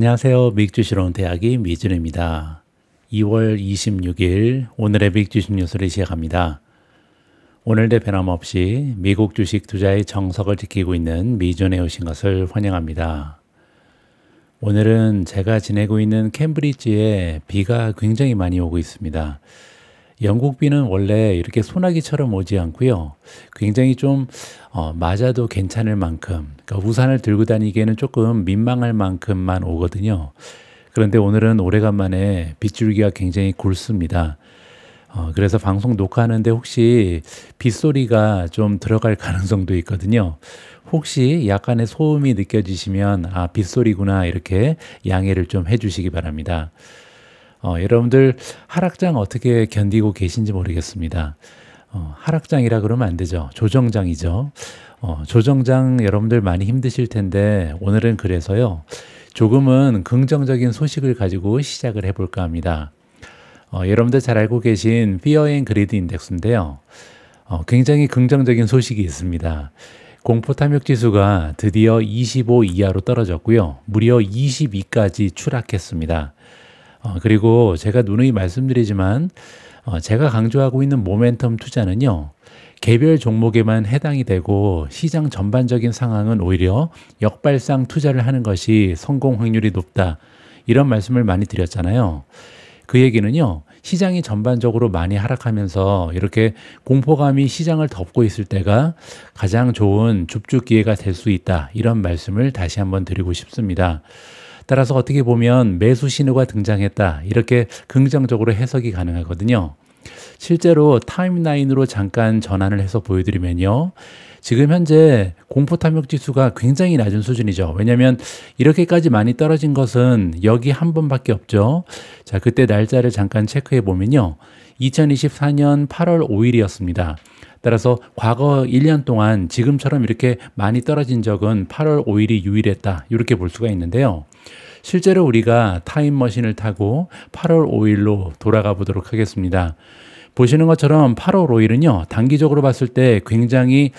안녕하세요. 미국주식으로 대학이 미준입니다. 2월 26일 오늘의 미국주식 뉴스를 시작합니다. 오늘도 변함없이 미국 주식 투자의 정석을 지키고 있는 미준에 오신 것을 환영합니다. 오늘은 제가 지내고 있는 캠브리지에 비가 굉장히 많이 오고 있습니다. 영국 비는 원래 이렇게 소나기처럼 오지 않고요. 굉장히 좀 맞아도 괜찮을 만큼, 그러니까 우산을 들고 다니기에는 조금 민망할 만큼만 오거든요. 그런데 오늘은 오래간만에 빗줄기가 굉장히 굵습니다. 그래서 방송 녹화하는데 혹시 빗소리가 좀 들어갈 가능성도 있거든요. 혹시 약간의 소음이 느껴지시면 빗소리구나 이렇게 양해를 좀 해주시기 바랍니다. 여러분들 하락장 어떻게 견디고 계신지 모르겠습니다. 하락장이라 그러면 안 되죠. 조정장이죠. 조정장 여러분들 많이 힘드실 텐데 오늘은 그래서요. 조금은 긍정적인 소식을 가지고 시작을 해볼까 합니다. 여러분들 잘 알고 계신 Fear and Greed 인덱스인데요. 굉장히 긍정적인 소식이 있습니다. 공포 탐욕 지수가 드디어 25 이하로 떨어졌고요. 무려 22까지 추락했습니다. 그리고 제가 누누이 말씀드리지만 제가 강조하고 있는 모멘텀 투자는요. 개별 종목에만 해당이 되고 시장 전반적인 상황은 오히려 역발상 투자를 하는 것이 성공 확률이 높다. 이런 말씀을 많이 드렸잖아요. 그 얘기는요. 시장이 전반적으로 많이 하락하면서 이렇게 공포감이 시장을 덮고 있을 때가 가장 좋은 줍줍 기회가 될 수 있다. 이런 말씀을 다시 한번 드리고 싶습니다. 따라서 어떻게 보면 매수 신호가 등장했다. 이렇게 긍정적으로 해석이 가능하거든요. 실제로 타임라인으로 잠깐 전환을 해서 보여드리면요. 지금 현재 공포 탐욕 지수가 굉장히 낮은 수준이죠. 왜냐하면 이렇게까지 많이 떨어진 것은 여기 한 번밖에 없죠. 자, 그때 날짜를 잠깐 체크해 보면요. 2024년 8월 5일이었습니다. 따라서 과거 1년 동안 지금처럼 이렇게 많이 떨어진 적은 8월 5일이 유일했다. 이렇게 볼 수가 있는데요. 실제로 우리가 타임머신을 타고 8월 5일로 돌아가 보도록 하겠습니다. 보시는 것처럼 8월 5일은요. 단기적으로 봤을 때 굉장히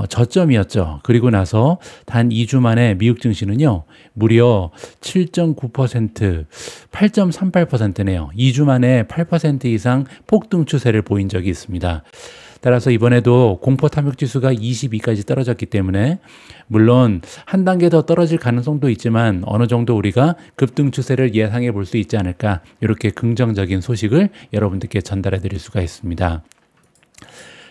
저점이었죠. 그리고 나서 단 2주 만에 미국 증시는요. 무려 7.9%, 8.38%네요. 2주 만에 8% 이상 폭등 추세를 보인 적이 있습니다. 따라서 이번에도 공포 탐욕 지수가 22까지 떨어졌기 때문에 물론 한 단계 더 떨어질 가능성도 있지만 어느 정도 우리가 급등 추세를 예상해 볼 수 있지 않을까 이렇게 긍정적인 소식을 여러분들께 전달해 드릴 수가 있습니다.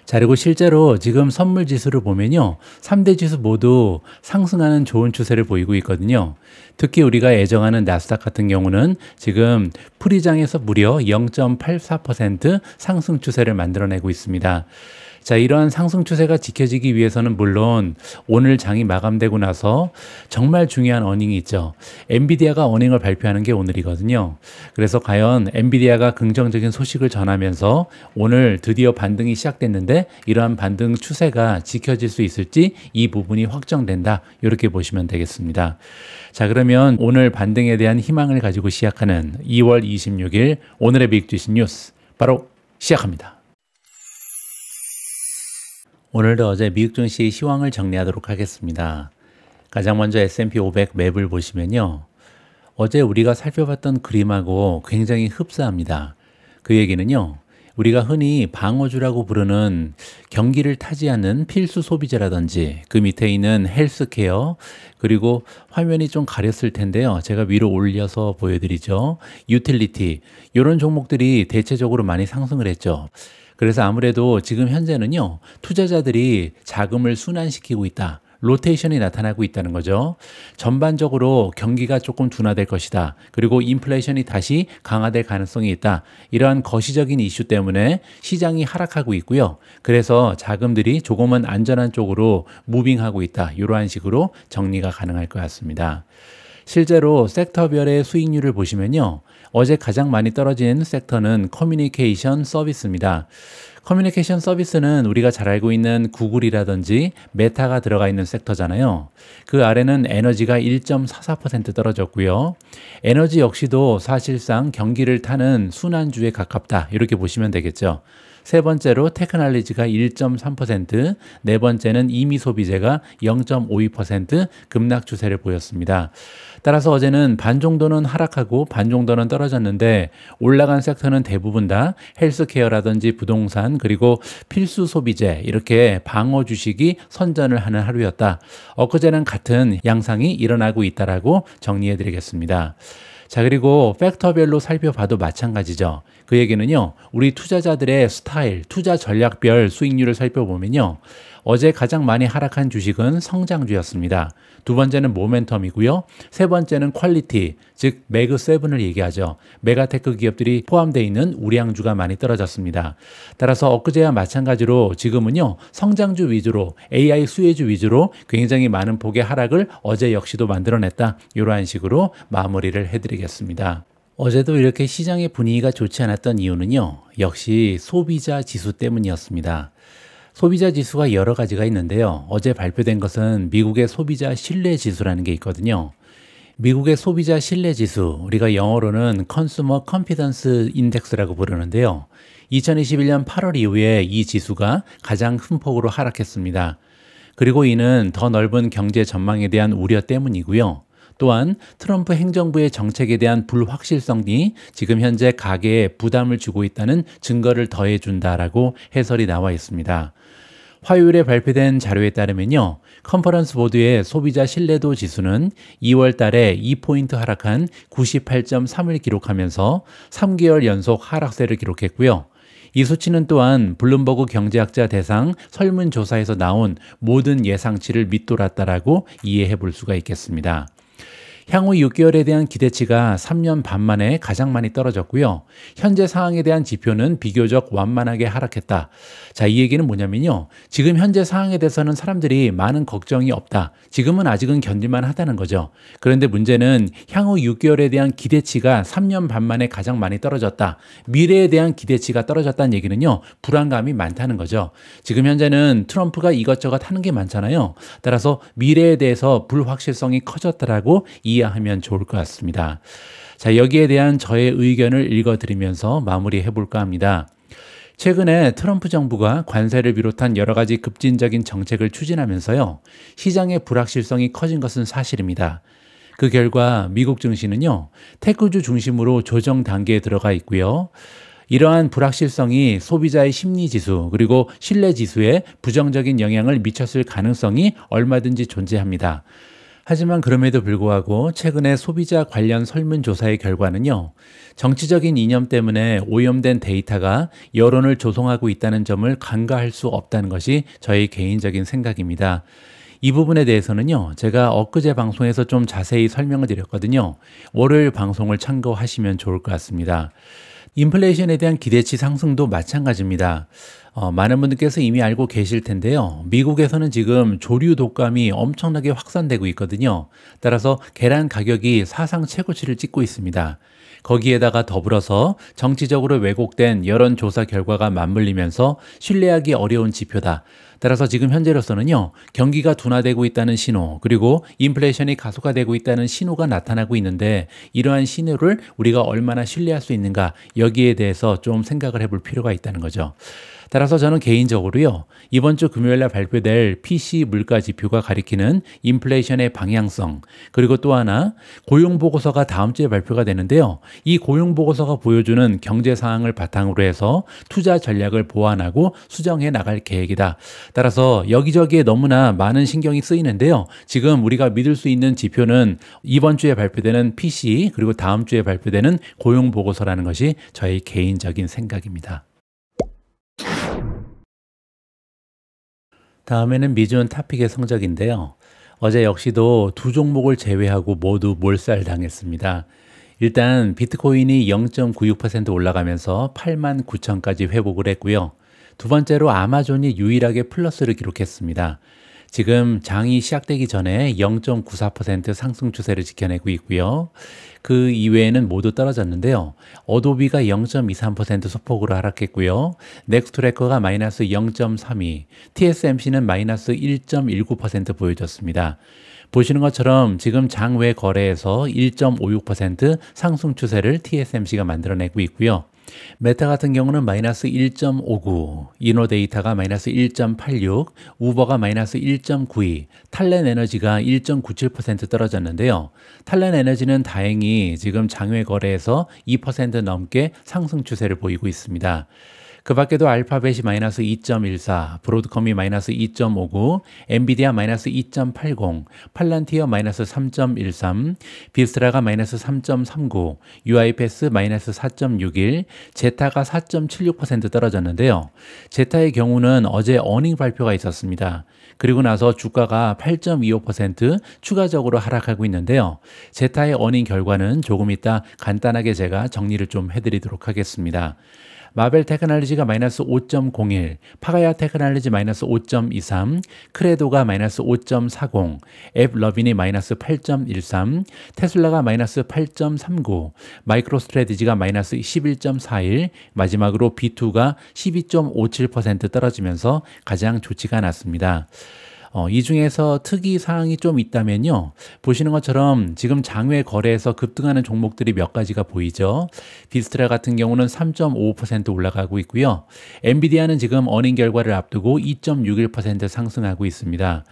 자, 그리고 실제로 지금 선물 지수를 보면요. 3대 지수 모두 상승하는 좋은 추세를 보이고 있거든요. 특히 우리가 애정하는 나스닥 같은 경우는 지금 프리장에서 무려 0.84% 상승 추세를 만들어내고 있습니다. 자, 이러한 상승 추세가 지켜지기 위해서는 물론 오늘 장이 마감되고 나서 정말 중요한 어닝이 있죠. 엔비디아가 어닝을 발표하는 게 오늘이거든요. 그래서 과연 엔비디아가 긍정적인 소식을 전하면서 오늘 드디어 반등이 시작됐는데 이러한 반등 추세가 지켜질 수 있을지 이 부분이 확정된다. 이렇게 보시면 되겠습니다. 자, 그러면 오늘 반등에 대한 희망을 가지고 시작하는 2월 26일 오늘의 미국 주식 뉴스 바로 시작합니다. 오늘도 어제 미국 증시의 시황을 정리하도록 하겠습니다. 가장 먼저 S&P 500 맵을 보시면요. 어제 우리가 살펴봤던 그림하고 굉장히 흡사합니다. 그 얘기는요. 우리가 흔히 방어주라고 부르는 경기를 타지 않는 필수 소비재라든지 그 밑에 있는 헬스케어 그리고 화면이 좀 가렸을 텐데요. 제가 위로 올려서 보여드리죠. 유틸리티 이런 종목들이 대체적으로 많이 상승을 했죠. 그래서 아무래도 지금 현재는요. 투자자들이 자금을 순환시키고 있다. 로테이션이 나타나고 있다는 거죠. 전반적으로 경기가 조금 둔화될 것이다. 그리고 인플레이션이 다시 강화될 가능성이 있다. 이러한 거시적인 이슈 때문에 시장이 하락하고 있고요. 그래서 자금들이 조금은 안전한 쪽으로 무빙하고 있다. 이러한 식으로 정리가 가능할 것 같습니다. 실제로 섹터별의 수익률을 보시면요. 어제 가장 많이 떨어진 섹터는 커뮤니케이션 서비스입니다. 커뮤니케이션 서비스는 우리가 잘 알고 있는 구글이라든지 메타가 들어가 있는 섹터잖아요. 그 아래는 에너지가 1.44% 떨어졌고요. 에너지 역시도 사실상 경기를 타는 순환주에 가깝다. 이렇게 보시면 되겠죠. 세 번째로 테크놀로지가 1.3%, 네 번째는 이미 소비재가 0.52% 급락 추세를 보였습니다. 따라서 어제는 반 정도는 하락하고 반 정도는 떨어졌는데 올라간 섹터는 대부분 다 헬스케어라든지 부동산 그리고 필수 소비재 이렇게 방어 주식이 선전을 하는 하루였다. 엊그제는 같은 양상이 일어나고 있다라고 정리해 드리겠습니다. 자, 그리고 팩터별로 살펴봐도 마찬가지죠. 그 얘기는요, 우리 투자자들의 스타일, 투자 전략별 수익률을 살펴보면요, 어제 가장 많이 하락한 주식은 성장주였습니다. 두 번째는 모멘텀이고요. 세 번째는 퀄리티, 즉 매그7을 얘기하죠. 메가테크 기업들이 포함되어 있는 우량주가 많이 떨어졌습니다. 따라서 엊그제와 마찬가지로 지금은요, 성장주 위주로, AI 수혜주 위주로 굉장히 많은 폭의 하락을 어제 역시도 만들어냈다. 이러한 식으로 마무리를 해드리겠습니다. 어제도 이렇게 시장의 분위기가 좋지 않았던 이유는요, 역시 소비자 지수 때문이었습니다. 소비자 지수가 여러 가지가 있는데요. 어제 발표된 것은 미국의 소비자 신뢰 지수라는 게 있거든요. 미국의 소비자 신뢰 지수, 우리가 영어로는 Consumer Confidence Index라고 부르는데요. 2021년 8월 이후에 이 지수가 가장 큰 폭으로 하락했습니다. 그리고 이는 더 넓은 경제 전망에 대한 우려 때문이고요. 또한 트럼프 행정부의 정책에 대한 불확실성이 지금 현재 가계에 부담을 주고 있다는 증거를 더해준다라고 해설이 나와 있습니다. 화요일에 발표된 자료에 따르면요, 컨퍼런스 보드의 소비자 신뢰도 지수는 2월 달에 2포인트 하락한 98.3을 기록하면서 3개월 연속 하락세를 기록했고요. 이 수치는 또한 블룸버그 경제학자 대상 설문조사에서 나온 모든 예상치를 밑돌았다라고 이해해 볼 수가 있겠습니다. 향후 6개월에 대한 기대치가 3년 반 만에 가장 많이 떨어졌고요. 현재 상황에 대한 지표는 비교적 완만하게 하락했다. 자, 이 얘기는 뭐냐면요, 지금 현재 상황에 대해서는 사람들이 많은 걱정이 없다. 지금은 아직은 견딜만 하다는 거죠. 그런데 문제는 향후 6개월에 대한 기대치가 3년 반 만에 가장 많이 떨어졌다. 미래에 대한 기대치가 떨어졌다는 얘기는요, 불안감이 많다는 거죠. 지금 현재는 트럼프가 이것저것 하는 게 많잖아요. 따라서 미래에 대해서 불확실성이 커졌다라고 이해하면 좋을 것 같습니다. 자, 여기에 대한 저의 의견을 읽어드리면서 마무리해 볼까 합니다. 최근에 트럼프 정부가 관세를 비롯한 여러 가지 급진적인 정책을 추진하면서요, 시장의 불확실성이 커진 것은 사실입니다. 그 결과 미국 증시는요, 테크주 중심으로 조정 단계에 들어가 있고요. 이러한 불확실성이 소비자의 심리지수 그리고 신뢰지수에 부정적인 영향을 미쳤을 가능성이 얼마든지 존재합니다. 하지만 그럼에도 불구하고 최근에 소비자 관련 설문조사의 결과는요, 정치적인 이념 때문에 오염된 데이터가 여론을 조성하고 있다는 점을 간과할 수 없다는 것이 저의 개인적인 생각입니다. 이 부분에 대해서는요, 제가 엊그제 방송에서 좀 자세히 설명을 드렸거든요. 월요일 방송을 참고하시면 좋을 것 같습니다. 인플레이션에 대한 기대치 상승도 마찬가지입니다. 많은 분들께서 이미 알고 계실 텐데요. 미국에서는 지금 조류 독감이 엄청나게 확산되고 있거든요. 따라서 계란 가격이 사상 최고치를 찍고 있습니다. 거기에다가 더불어서 정치적으로 왜곡된 여론조사 결과가 맞물리면서 신뢰하기 어려운 지표다. 따라서 지금 현재로서는요, 경기가 둔화되고 있다는 신호, 그리고 인플레이션이 가속화되고 있다는 신호가 나타나고 있는데, 이러한 신호를 우리가 얼마나 신뢰할 수 있는가, 여기에 대해서 좀 생각을 해볼 필요가 있다는 거죠. 따라서 저는 개인적으로요, 이번 주 금요일날 발표될 PC 물가 지표가 가리키는 인플레이션의 방향성, 그리고 또 하나 고용보고서가 다음 주에 발표가 되는데요. 이 고용보고서가 보여주는 경제 상황을 바탕으로 해서 투자 전략을 보완하고 수정해 나갈 계획이다. 따라서 여기저기에 너무나 많은 신경이 쓰이는데요. 지금 우리가 믿을 수 있는 지표는 이번 주에 발표되는 PC, 그리고 다음 주에 발표되는 고용보고서라는 것이 저의 개인적인 생각입니다. 다음에는 미준 탑픽의 성적인데요. 어제 역시도 두 종목을 제외하고 모두 몰살당했습니다. 일단 비트코인이 0.96% 올라가면서 89,000까지 회복을 했고요. 두 번째로 아마존이 유일하게 플러스를 기록했습니다. 지금 장이 시작되기 전에 0.94% 상승 추세를 지켜내고 있고요. 그 이외에는 모두 떨어졌는데요. 어도비가 0.23% 소폭으로 하락했고요. 넥스트트래커가 마이너스 0.32, TSMC는 마이너스 1.19% 보여줬습니다. 보시는 것처럼 지금 장외 거래에서 1.56% 상승 추세를 TSMC가 만들어내고 있고요. 메타 같은 경우는 마이너스 1.59, 이노데이터가 마이너스 1.86, 우버가 마이너스 1.92, 탈렌 에너지가 1.97% 떨어졌는데요. 탈렌 에너지는 다행히 지금 장외 거래에서 2% 넘게 상승 추세를 보이고 있습니다. 그 밖에도 알파벳이 마이너스 2.14, 브로드컴이 마이너스 2.59, 엔비디아 마이너스 2.80, 팔란티어 마이너스 3.13, 비스트라가 마이너스 3.39, UI패스 마이너스 4.61, 제타가 4.76% 떨어졌는데요. 제타의 경우는 어제 어닝 발표가 있었습니다. 그리고 나서 주가가 8.25% 추가적으로 하락하고 있는데요. 제타의 어닝 결과는 조금 이따 간단하게 제가 정리를 좀 해드리도록 하겠습니다. 마벨 테크놀로지가 마이너스 5.01, 파가야 테크놀로지 마이너스 5.23, 크레도가 마이너스 5.40, 앱 러빈이 마이너스 8.13, 테슬라가 마이너스 8.39, 마이크로 스트래티지가 마이너스 11.41, 마지막으로 B2가 12.57% 떨어지면서 가장 좋지가 않았습니다. 이 중에서 특이 사항이 좀 있다면요. 보시는 것처럼 지금 장외 거래에서 급등하는 종목들이 몇 가지가 보이죠. 비스트라 같은 경우는 3.55% 올라가고 있고요. 엔비디아는 지금 어닝 결과를 앞두고 2.61% 상승하고 있습니다.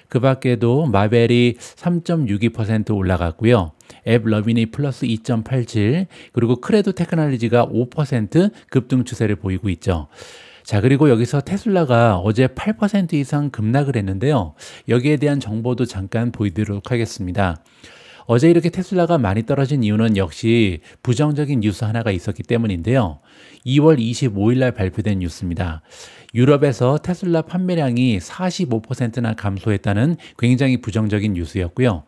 그 밖에도 마벨이 3.62% 올라갔고요. 앱 러빈이 플러스 2.87, 그리고 크레도 테크놀로지가 5% 급등 추세를 보이고 있죠. 자, 그리고 여기서 테슬라가 어제 8% 이상 급락을 했는데요. 여기에 대한 정보도 잠깐 보여드리도록 하겠습니다. 어제 이렇게 테슬라가 많이 떨어진 이유는 역시 부정적인 뉴스 하나가 있었기 때문인데요. 2월 25일 날 발표된 뉴스입니다. 유럽에서 테슬라 판매량이 45%나 감소했다는 굉장히 부정적인 뉴스였고요.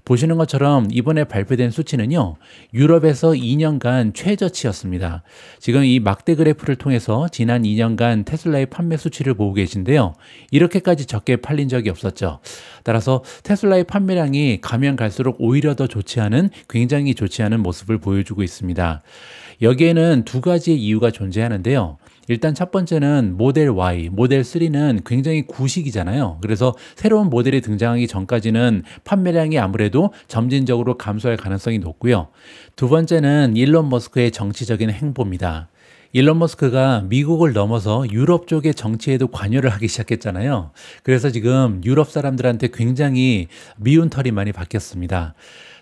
보시는 것처럼 이번에 발표된 수치는요. 유럽에서 2년간 최저치였습니다. 지금 이 막대 그래프를 통해서 지난 2년간 테슬라의 판매 수치를 보고 계신데요. 이렇게까지 적게 팔린 적이 없었죠. 따라서 테슬라의 판매량이 가면 갈수록 오히려 더 좋지 않은, 굉장히 좋지 않은 모습을 보여주고 있습니다. 여기에는 두 가지의 이유가 존재하는데요. 일단 첫 번째는 모델 Y, 모델 3는 굉장히 구식이잖아요. 그래서 새로운 모델이 등장하기 전까지는 판매량이 아무래도 점진적으로 감소할 가능성이 높고요. 두 번째는 일론 머스크의 정치적인 행보입니다. 일론 머스크가 미국을 넘어서 유럽 쪽의 정치에도 관여를 하기 시작했잖아요. 그래서 지금 유럽 사람들한테 굉장히 미운 털이 많이 박혔습니다.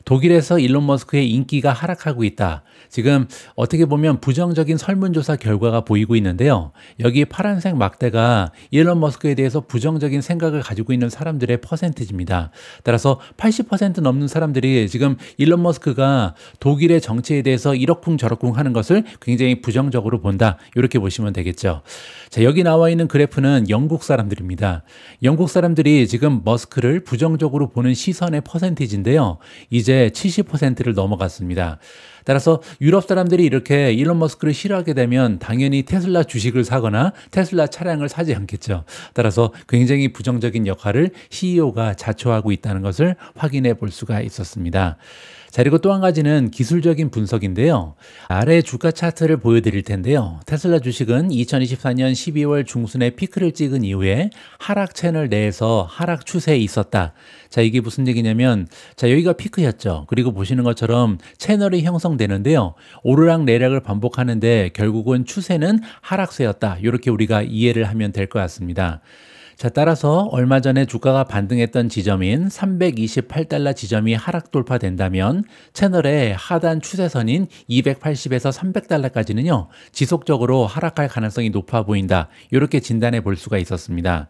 독일에서 일론 머스크의 인기가 하락하고 있다. 지금 어떻게 보면 부정적인 설문조사 결과가 보이고 있는데요. 여기 파란색 막대가 일론 머스크에 대해서 부정적인 생각을 가지고 있는 사람들의 퍼센티지입니다. 따라서 80% 넘는 사람들이 지금 일론 머스크가 독일의 정치에 대해서 이러쿵저러쿵 하는 것을 굉장히 부정적으로 본다. 이렇게 보시면 되겠죠. 자, 여기 나와 있는 그래프는 영국 사람들입니다. 영국 사람들이 지금 머스크를 부정적으로 보는 시선의 퍼센티지인데요. 이제 70%를 넘어갔습니다. 따라서 유럽 사람들이 이렇게 일론 머스크를 싫어하게 되면 당연히 테슬라 주식을 사거나 테슬라 차량을 사지 않겠죠. 따라서 굉장히 부정적인 역할을 CEO가 자초하고 있다는 것을 확인해 볼 수가 있었습니다. 자, 그리고 또 한 가지는 기술적인 분석인데요. 아래 주가 차트를 보여드릴 텐데요. 테슬라 주식은 2024년 12월 중순에 피크를 찍은 이후에 하락 채널 내에서 하락 추세에 있었다. 자, 이게 무슨 얘기냐면, 자, 여기가 피크였죠. 그리고 보시는 것처럼 채널이 형성되는데요. 오르락 내락을 반복하는데 결국은 추세는 하락세였다. 이렇게 우리가 이해를 하면 될 것 같습니다. 자, 따라서 얼마 전에 주가가 반등했던 지점인 328달러 지점이 하락 돌파된다면 채널의 하단 추세선인 280에서 300달러까지는요, 지속적으로 하락할 가능성이 높아 보인다. 이렇게 진단해 볼 수가 있었습니다.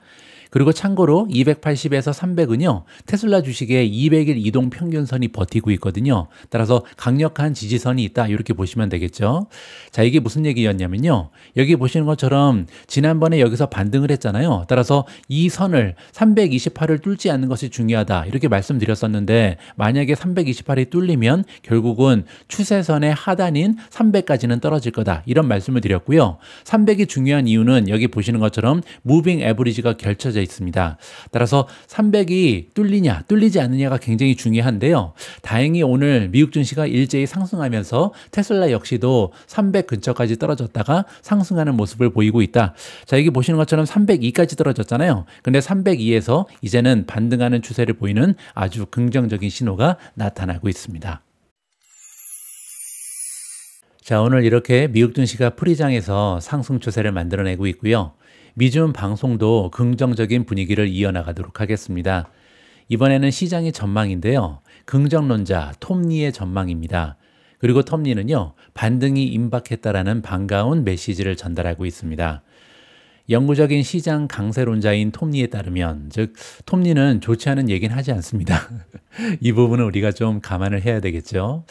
그리고 참고로 280에서 300은요, 테슬라 주식의 200일 이동 평균선이 버티고 있거든요. 따라서 강력한 지지선이 있다. 이렇게 보시면 되겠죠. 자, 이게 무슨 얘기였냐면요. 여기 보시는 것처럼 지난번에 여기서 반등을 했잖아요. 따라서 이 선을 328을 뚫지 않는 것이 중요하다. 이렇게 말씀드렸었는데 만약에 328이 뚫리면 결국은 추세선의 하단인 300까지는 떨어질 거다. 이런 말씀을 드렸고요. 300이 중요한 이유는 여기 보시는 것처럼 무빙 에버리지가 결쳐져 있습니다. 따라서 300이 뚫리냐 뚫리지 않느냐가 굉장히 중요한데요. 다행히 오늘 미국 증시가 일제히 상승하면서 테슬라 역시도 300 근처까지 떨어졌다가 상승하는 모습을 보이고 있다. 자, 여기 보시는 것처럼 302까지 떨어졌잖아요. 근데 302에서 이제는 반등하는 추세를 보이는 아주 긍정적인 신호가 나타나고 있습니다. 자, 오늘 이렇게 미국 증시가 프리장에서 상승 추세를 만들어내고 있고요. 미중 방송도 긍정적인 분위기를 이어나가도록 하겠습니다. 이번에는 시장의 전망인데요. 긍정론자 톰리의 전망입니다. 그리고 톰리는요, 반등이 임박했다라는 반가운 메시지를 전달하고 있습니다. 영구적인 시장 강세론자인 톰리에 따르면, 즉 톰리는 좋지 않은 얘기는 하지 않습니다. 이 부분은 우리가 좀 감안을 해야 되겠죠.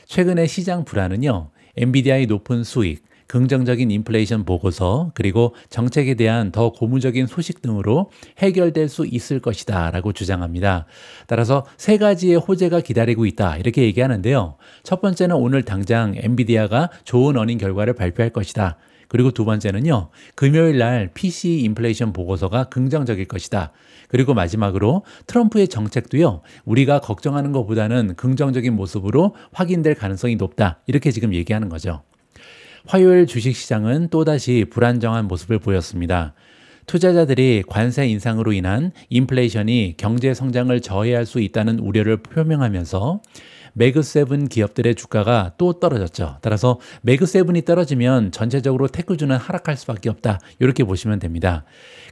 최근의 시장 불안은요, 엔비디아의 높은 수익, 긍정적인 인플레이션 보고서, 그리고 정책에 대한 더 고무적인 소식 등으로 해결될 수 있을 것이다 라고 주장합니다. 따라서 세 가지의 호재가 기다리고 있다 이렇게 얘기하는데요. 첫 번째는 오늘 당장 엔비디아가 좋은 어닝 결과를 발표할 것이다. 그리고 두 번째는요, 금요일 날 PC 인플레이션 보고서가 긍정적일 것이다. 그리고 마지막으로 트럼프의 정책도요, 우리가 걱정하는 것보다는 긍정적인 모습으로 확인될 가능성이 높다. 이렇게 지금 얘기하는 거죠. 화요일 주식시장은 또다시 불안정한 모습을 보였습니다. 투자자들이 관세 인상으로 인한 인플레이션이 경제 성장을 저해할 수 있다는 우려를 표명하면서 매그7 기업들의 주가가 또 떨어졌죠. 따라서 매그7이 떨어지면 전체적으로 테크주는 하락할 수밖에 없다. 이렇게 보시면 됩니다.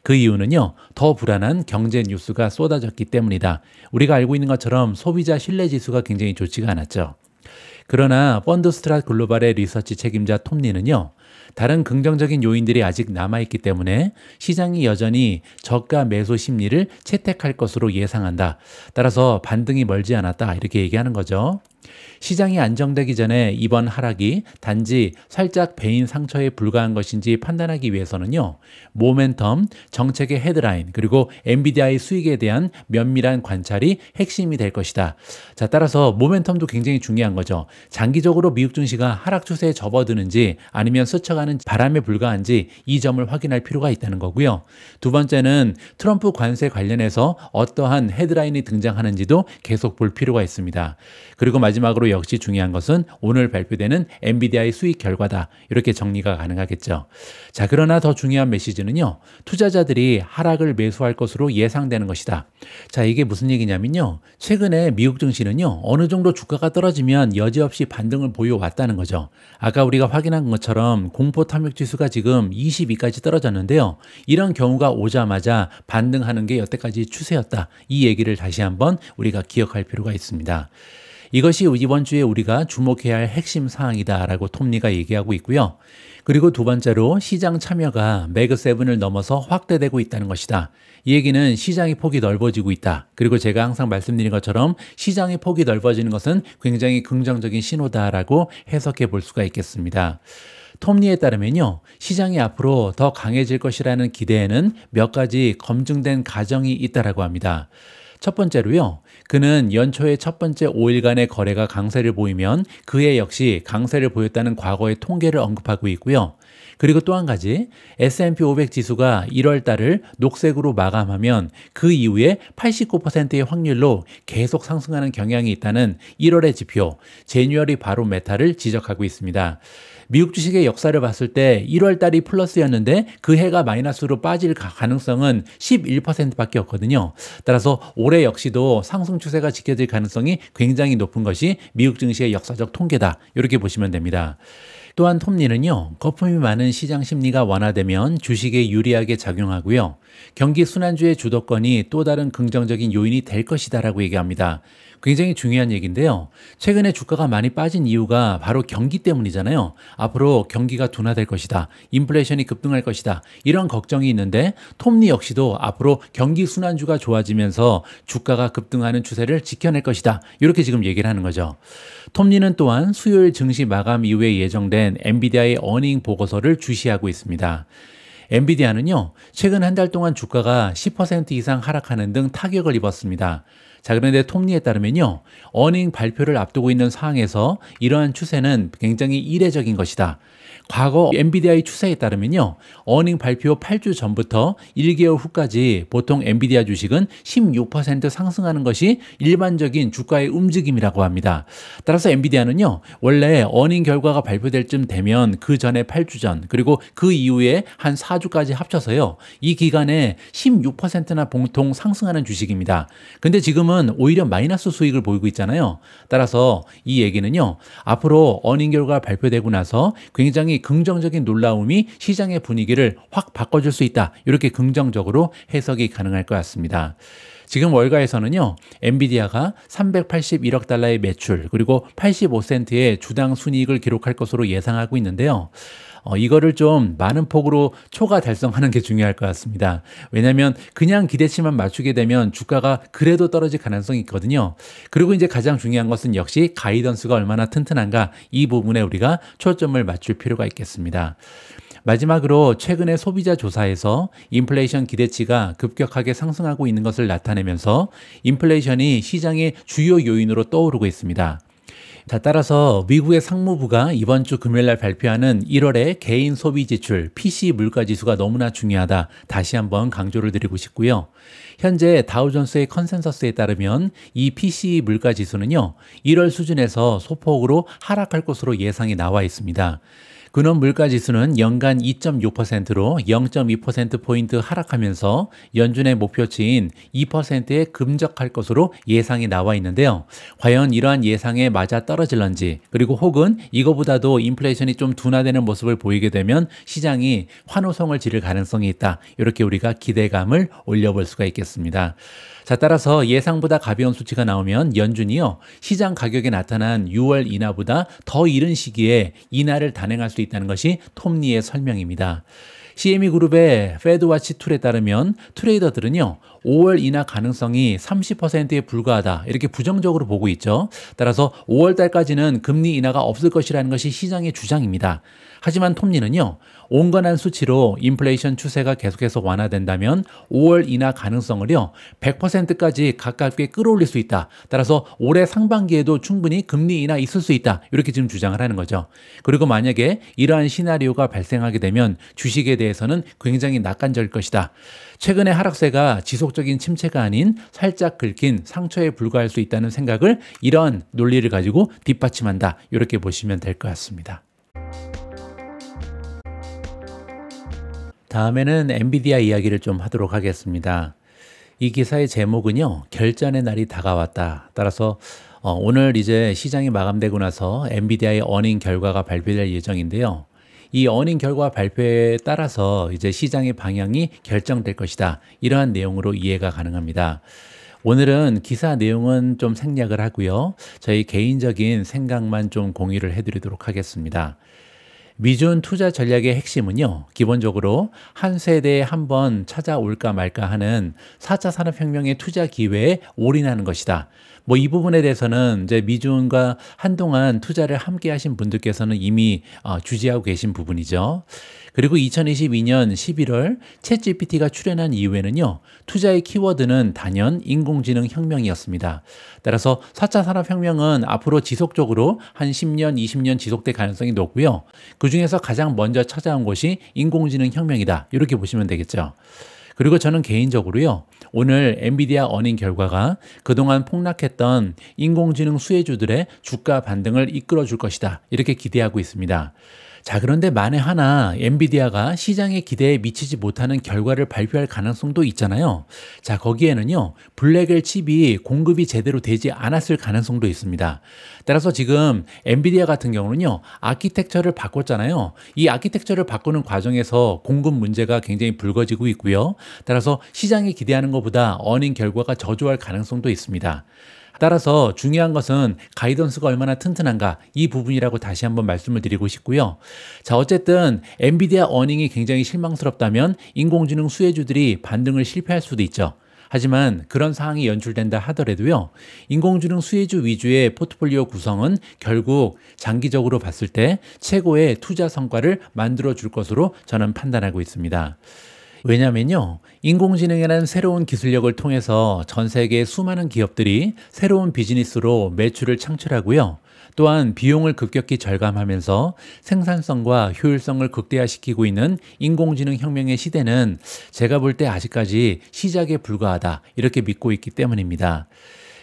그 이유는요, 더 불안한 경제 뉴스가 쏟아졌기 때문이다. 우리가 알고 있는 것처럼 소비자 신뢰지수가 굉장히 좋지가 않았죠. 그러나 펀드스트랏 글로벌의 리서치 책임자 톰리는요, 다른 긍정적인 요인들이 아직 남아있기 때문에 시장이 여전히 저가 매수 심리를 채택할 것으로 예상한다. 따라서 반등이 멀지 않았다. 이렇게 얘기하는 거죠. 시장이 안정되기 전에 이번 하락이 단지 살짝 베인 상처에 불과한 것인지 판단하기 위해서는요, 모멘텀, 정책의 헤드라인, 그리고 엔비디아의 수익에 대한 면밀한 관찰이 핵심이 될 것이다. 자, 따라서 모멘텀도 굉장히 중요한 거죠. 장기적으로 미국 증시가 하락 추세에 접어드는지 아니면 스쳐가는 바람에 불과한지 이 점을 확인할 필요가 있다는 거고요. 두 번째는 트럼프 관세 관련해서 어떠한 헤드라인이 등장하는지도 계속 볼 필요가 있습니다. 그리고 마지막으로 역시 중요한 것은 오늘 발표되는 엔비디아의 수익 결과다. 이렇게 정리가 가능하겠죠. 자, 그러나 더 중요한 메시지는요, 투자자들이 하락을 매수할 것으로 예상되는 것이다. 자, 이게 무슨 얘기냐면요, 최근에 미국 증시는요, 어느 정도 주가가 떨어지면 여지없이 반등을 보여왔다는 거죠. 아까 우리가 확인한 것처럼 공포 탐욕 지수가 지금 22까지 떨어졌는데요. 이런 경우가 오자마자 반등하는 게 여태까지 추세였다. 이 얘기를 다시 한번 우리가 기억할 필요가 있습니다. 이것이 이번 주에 우리가 주목해야 할 핵심 사항이다라고 톰리가 얘기하고 있고요. 그리고 두 번째로 시장 참여가 매그7을 넘어서 확대되고 있다는 것이다. 이 얘기는 시장의 폭이 넓어지고 있다. 그리고 제가 항상 말씀드린 것처럼 시장의 폭이 넓어지는 것은 굉장히 긍정적인 신호다라고 해석해 볼 수가 있겠습니다. 톰리에 따르면요, 시장이 앞으로 더 강해질 것이라는 기대에는 몇 가지 검증된 가정이 있다라고 합니다. 첫 번째로요, 그는 연초의 첫 번째 5일간의 거래가 강세를 보이면 그해 역시 강세를 보였다는 과거의 통계를 언급하고 있고요. 그리고 또 한 가지, S&P 500 지수가 1월 달을 녹색으로 마감하면 그 이후에 89%의 확률로 계속 상승하는 경향이 있다는 1월의 지표, 제뉴어리 바로메타를 지적하고 있습니다. 미국 주식의 역사를 봤을 때 1월 달이 플러스였는데 그 해가 마이너스로 빠질 가능성은 11%밖에 없거든요. 따라서 올해 역시도 상승 추세가 지켜질 가능성이 굉장히 높은 것이 미국 증시의 역사적 통계다. 이렇게 보시면 됩니다. 또한 톰리는요, 거품이 많은 시장 심리가 완화되면 주식에 유리하게 작용하고요. 경기 순환주의 주도권이 또 다른 긍정적인 요인이 될 것이다라고 얘기합니다. 굉장히 중요한 얘기인데요. 최근에 주가가 많이 빠진 이유가 바로 경기 때문이잖아요. 앞으로 경기가 둔화될 것이다. 인플레이션이 급등할 것이다. 이런 걱정이 있는데 톰리 역시도 앞으로 경기 순환주가 좋아지면서 주가가 급등하는 추세를 지켜낼 것이다. 이렇게 지금 얘기를 하는 거죠. 톰리는 또한 수요일 증시 마감 이후에 예정된 엔비디아의 어닝 보고서를 주시하고 있습니다. 엔비디아는요, 최근 한 달 동안 주가가 10% 이상 하락하는 등 타격을 입었습니다. 자, 그런데 톰리에 따르면요, 어닝 발표를 앞두고 있는 상황에서 이러한 추세는 굉장히 이례적인 것이다. 과거 엔비디아의 추세에 따르면요, 어닝 발표 8주 전부터 1개월 후까지 보통 엔비디아 주식은 16% 상승하는 것이 일반적인 주가의 움직임이라고 합니다. 따라서 엔비디아는요, 원래 어닝 결과가 발표될 쯤 되면 그 전에 8주 전, 그리고 그 이후에 한 4주까지 합쳐서요, 이 기간에 16%나 보통 상승하는 주식입니다. 근데 지금은 오히려 마이너스 수익을 보이고 있잖아요. 따라서 이 얘기는요, 앞으로 어닝 결과가 발표되고 나서 굉장히 긍정적인 놀라움이 시장의 분위기를 확 바꿔줄 수 있다. 이렇게 긍정적으로 해석이 가능할 것 같습니다. 지금 월가에서는요, 엔비디아가 381억 달러의 매출, 그리고 85센트의 주당 순이익을 기록할 것으로 예상하고 있는데요. 이거를 좀 많은 폭으로 초과 달성하는 게 중요할 것 같습니다. 왜냐하면 그냥 기대치만 맞추게 되면 주가가 그래도 떨어질 가능성이 있거든요. 그리고 이제 가장 중요한 것은 역시 가이던스가 얼마나 튼튼한가, 이 부분에 우리가 초점을 맞출 필요가 있겠습니다. 마지막으로 최근의 소비자 조사에서 인플레이션 기대치가 급격하게 상승하고 있는 것을 나타내면서 인플레이션이 시장의 주요 요인으로 떠오르고 있습니다. 자, 따라서 미국의 상무부가 이번 주 금요일 날 발표하는 1월의 개인 소비 지출 PCE 물가 지수가 너무나 중요하다. 다시 한번 강조를 드리고 싶고요. 현재 다우존스의 컨센서스에 따르면 이 PCE 물가 지수는요, 1월 수준에서 소폭으로 하락할 것으로 예상이 나와 있습니다. 근원 물가 지수는 연간 2.6%로 0.2%포인트 하락하면서 연준의 목표치인 2%에 금적할 것으로 예상이 나와 있는데요. 과연 이러한 예상에 맞아 떨어질런지, 그리고 혹은 이거보다도 인플레이션이 좀 둔화되는 모습을 보이게 되면 시장이 환호성을 지를 가능성이 있다. 이렇게 우리가 기대감을 올려볼 수가 있겠습니다. 자, 따라서 예상보다 가벼운 수치가 나오면 연준이요, 시장 가격에 나타난 6월 인하보다 더 이른 시기에 인하를 단행할 수 있다는 것이 톱니의 설명입니다. CME 그룹의 페드와치 툴에 따르면 트레이더들은요, 5월 인하 가능성이 30%에 불과하다, 이렇게 부정적으로 보고 있죠. 따라서 5월 달까지는 금리 인하가 없을 것이라는 것이 시장의 주장입니다. 하지만 톱니는요, 온건한 수치로 인플레이션 추세가 계속해서 완화된다면 5월 인하 가능성을요, 100%까지 가깝게 끌어올릴 수 있다. 따라서 올해 상반기에도 충분히 금리 인하 있을 수 있다. 이렇게 지금 주장을 하는 거죠. 그리고 만약에 이러한 시나리오가 발생하게 되면 주식에 대해서는 굉장히 낙관적일 것이다. 최근의 하락세가 지속적인 침체가 아닌 살짝 긁힌 상처에 불과할 수 있다는 생각을, 이런 논리를 가지고 뒷받침한다. 이렇게 보시면 될 것 같습니다. 다음에는 엔비디아 이야기를 좀 하도록 하겠습니다. 이 기사의 제목은요, 결전의 날이 다가왔다. 따라서 오늘 이제 시장이 마감되고 나서 엔비디아의 어닝 결과가 발표될 예정인데요. 이 어닝 결과 발표에 따라서 이제 시장의 방향이 결정될 것이다. 이러한 내용으로 이해가 가능합니다. 오늘은 기사 내용은 좀 생략을 하고요, 저희 개인적인 생각만 좀 공유를 해드리도록 하겠습니다. 미준 투자 전략의 핵심은요, 기본적으로 한 세대에 한 번 찾아올까 말까 하는 4차 산업혁명의 투자 기회에 올인하는 것이다. 이 부분에 대해서는 이제 미준과 한동안 투자를 함께 하신 분들께서는 이미 주지하고 계신 부분이죠. 그리고 2022년 11월 챗GPT가 출현한 이후에는요, 투자의 키워드는 단연 인공지능 혁명이었습니다. 따라서 4차 산업혁명은 앞으로 지속적으로 한 10년, 20년 지속될 가능성이 높고요. 그 중에서 가장 먼저 찾아온 것이 인공지능 혁명이다. 이렇게 보시면 되겠죠. 그리고 저는 개인적으로요, 오늘 엔비디아 어닝 결과가 그동안 폭락했던 인공지능 수혜주들의 주가 반등을 이끌어 줄 것이다. 이렇게 기대하고 있습니다. 자, 그런데 만에 하나 엔비디아가 시장의 기대에 미치지 못하는 결과를 발표할 가능성도 있잖아요. 자, 거기에는요, 블랙엘 칩이 공급이 제대로 되지 않았을 가능성도 있습니다. 따라서 지금 엔비디아 같은 경우는요, 아키텍처를 바꿨잖아요. 이 아키텍처를 바꾸는 과정에서 공급 문제가 굉장히 불거지고 있고요. 따라서 시장이 기대하는 것보다 어닝 결과가 저조할 가능성도 있습니다. 따라서 중요한 것은 가이던스가 얼마나 튼튼한가, 이 부분이라고 다시 한번 말씀을 드리고 싶고요. 자, 어쨌든 엔비디아 어닝이 굉장히 실망스럽다면 인공지능 수혜주들이 반등을 실패할 수도 있죠. 하지만 그런 상황이 연출된다 하더라도요, 인공지능 수혜주 위주의 포트폴리오 구성은 결국 장기적으로 봤을 때 최고의 투자 성과를 만들어 줄 것으로 저는 판단하고 있습니다. 왜냐면요, 인공지능이라는 새로운 기술력을 통해서 전 세계의 수많은 기업들이 새로운 비즈니스로 매출을 창출하고요, 또한 비용을 급격히 절감하면서 생산성과 효율성을 극대화시키고 있는 인공지능 혁명의 시대는 제가 볼 때 아직까지 시작에 불과하다 이렇게 믿고 있기 때문입니다.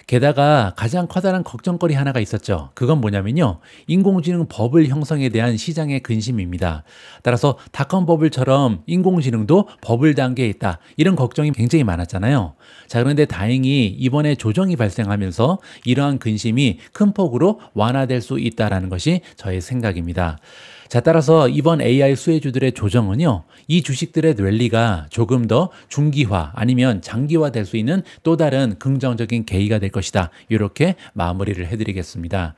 게다가 가장 커다란 걱정거리 하나가 있었죠. 그건 뭐냐면요. 인공지능 버블 형성에 대한 시장의 근심입니다. 따라서 닷컴 버블처럼 인공지능도 버블 단계에 있다. 이런 걱정이 굉장히 많았잖아요. 자, 그런데 다행히 이번에 조정이 발생하면서 이러한 근심이 큰 폭으로 완화될 수 있다는 것이 저의 생각입니다. 자, 따라서 이번 AI 수혜주들의 조정은요, 이 주식들의 랠리가 조금 더 중기화 아니면 장기화 될 수 있는 또 다른 긍정적인 계기가 될 것이다. 이렇게 마무리를 해드리겠습니다.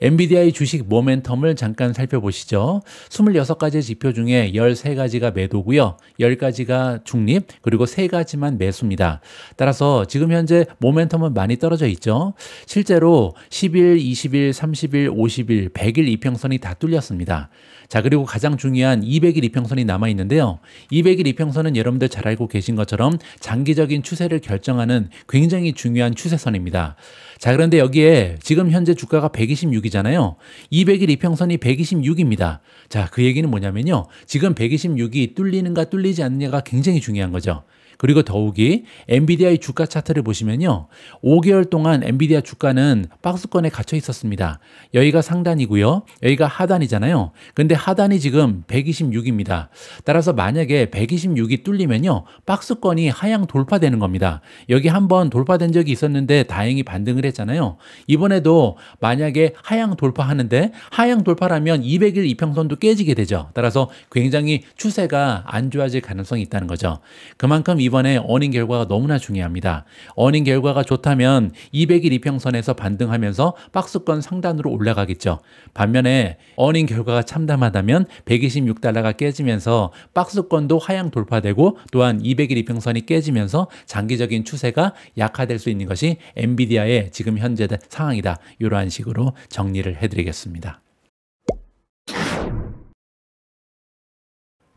엔비디아의 주식 모멘텀을 잠깐 살펴보시죠. 26가지 지표 중에 13가지가 매도고요. 10가지가 중립, 그리고 3가지만 매수입니다. 따라서 지금 현재 모멘텀은 많이 떨어져 있죠. 실제로 10일, 20일, 30일, 50일, 100일 이평선이 다 뚫렸습니다. 자, 그리고 가장 중요한 200일 이평선이 남아있는데요. 200일 이평선은 여러분들 잘 알고 계신 것처럼 장기적인 추세를 결정하는 굉장히 중요한 추세선입니다. 자, 그런데 여기에 지금 현재 주가가 126이잖아요. 200일 이평선이 126입니다. 자, 그 얘기는 뭐냐면요. 지금 126이 뚫리는가 뚫리지 않느냐가 굉장히 중요한 거죠. 그리고 더욱이 엔비디아의 주가 차트를 보시면요. 5개월 동안 엔비디아 주가는 박스권에 갇혀 있었습니다. 여기가 상단이고요. 여기가 하단이잖아요. 근데 하단이 지금 126입니다. 따라서 만약에 126이 뚫리면요. 박스권이 하향 돌파되는 겁니다. 여기 한번 돌파된 적이 있었는데 다행히 반등을 했잖아요. 이번에도 만약에 하향 돌파하는데 하향 돌파라면 200일 이평선도 깨지게 되죠. 따라서 굉장히 추세가 안 좋아질 가능성이 있다는 거죠. 그만큼 이번에 어닝 결과가 너무나 중요합니다. 어닝 결과가 좋다면 200일 이평선에서 반등하면서 박스권 상단으로 올라가겠죠. 반면에 어닝 결과가 참담하다면 126달러가 깨지면서 박스권도 하향 돌파되고 또한 200일 이평선이 깨지면서 장기적인 추세가 약화될 수 있는 것이 엔비디아의 지금 현재 상황이다. 이러한 식으로 정리를 해드리겠습니다.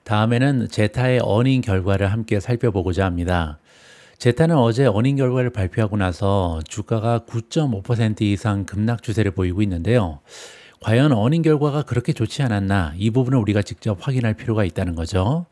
다음에는 제타의 어닝 결과를 함께 살펴보고자 합니다. 제타는 어제 어닝 결과를 발표하고 나서 주가가 9.5% 이상 급락 추세를 보이고 있는데요. 과연 어닝 결과가 그렇게 좋지 않았나? 이 부분을 우리가 직접 확인할 필요가 있다는 거죠.